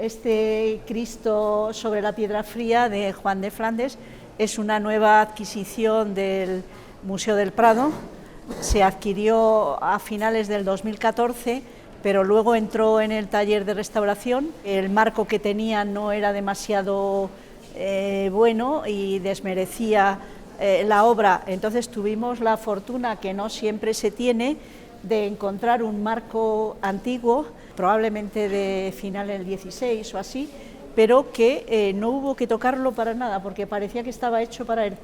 Este Cristo sobre la piedra fría de Juan de Flandes es una nueva adquisición del Museo del Prado. Se adquirió a finales del 2014, pero luego entró en el taller de restauración. El marco que tenía no era demasiado bueno y desmerecía la obra. Entonces tuvimos la fortuna, que no siempre se tiene, de encontrar un marco antiguo, probablemente de final del 16 o así, pero que no hubo que tocarlo para nada, porque parecía que estaba hecho para él.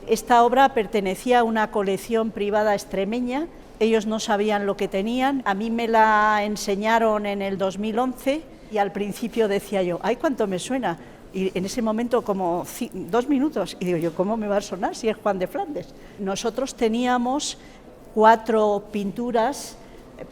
Esta obra pertenecía a una colección privada extremeña, ellos no sabían lo que tenían, a mí me la enseñaron en el 2011 y al principio decía yo, ¡ay, cuánto me suena! Y en ese momento como 2 minutos, y digo yo, ¿cómo me va a sonar si es Juan de Flandes? Nosotros teníamos 4 pinturas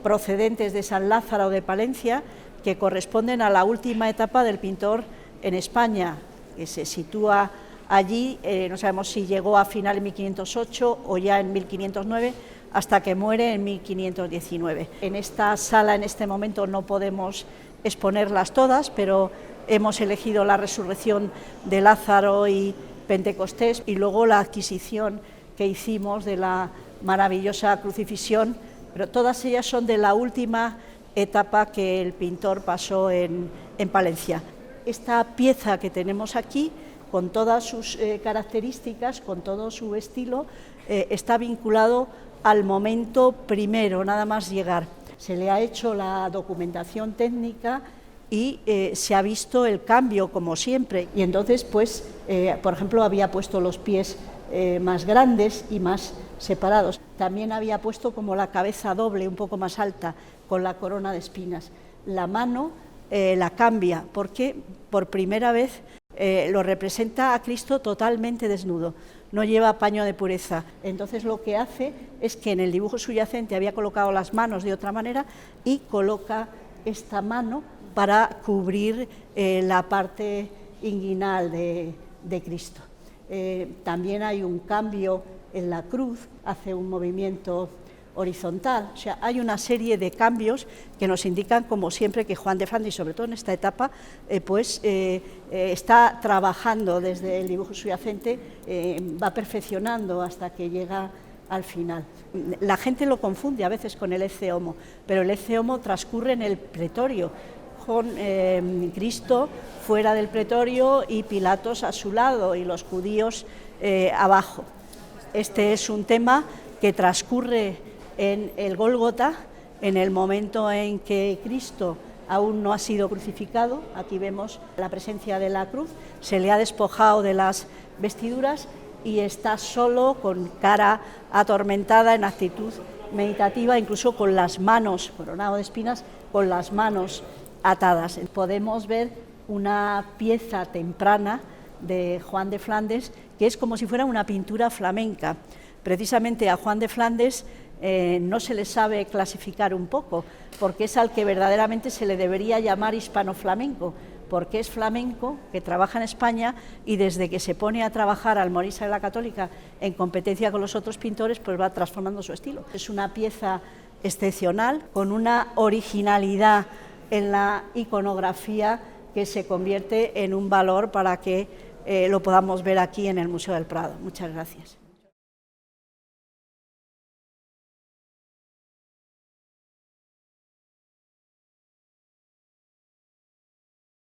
procedentes de San Lázaro de Palencia que corresponden a la última etapa del pintor en España, que se sitúa allí, no sabemos si llegó a final de 1508 o ya en 1509, hasta que muere en 1519. En esta sala en este momento no podemos exponerlas todas, pero hemos elegido la resurrección de Lázaro y Pentecostés, y luego la adquisición que hicimos de la maravillosa crucifixión, pero todas ellas son de la última etapa que el pintor pasó en Palencia. Esta pieza que tenemos aquí, con todas sus características, con todo su estilo, está vinculado al momento primero, nada más llegar. Se le ha hecho la documentación técnica y se ha visto el cambio, como siempre, y entonces, pues, por ejemplo, había puesto los pies más grandes y más separados. También había puesto como la cabeza doble, un poco más alta, con la corona de espinas. La mano la cambia, porque por primera vez lo representa a Cristo totalmente desnudo, no lleva paño de pureza. Entonces lo que hace es que en el dibujo subyacente había colocado las manos de otra manera y coloca esta mano para cubrir la parte inguinal de Cristo. También hay un cambio en la cruz, hace un movimiento horizontal, o sea, hay una serie de cambios que nos indican, como siempre, que Juan de Flandes, sobre todo en esta etapa, está trabajando desde el dibujo subyacente, va perfeccionando hasta que llega al final. La gente lo confunde a veces con el Ecce Homo, pero el Ecce Homo transcurre en el pretorio, con Cristo fuera del pretorio y Pilatos a su lado y los judíos abajo. Este es un tema que transcurre en el Gólgota, en el momento en que Cristo aún no ha sido crucificado. Aquí vemos la presencia de la cruz, se le ha despojado de las vestiduras y está solo, con cara atormentada, en actitud meditativa, incluso con las manos, coronado de espinas, con las manos atadas. Podemos ver una pieza temprana de Juan de Flandes que es como si fuera una pintura flamenca. Precisamente a Juan de Flandes no se le sabe clasificar un poco, porque es al que verdaderamente se le debería llamar hispano-flamenco, porque es flamenco, que trabaja en España, y desde que se pone a trabajar al morirse de la Católica en competencia con los otros pintores, pues va transformando su estilo. Es una pieza excepcional, con una originalidad en la iconografía que se convierte en un valor para que lo podamos ver aquí en el Museo del Prado. Muchas gracias.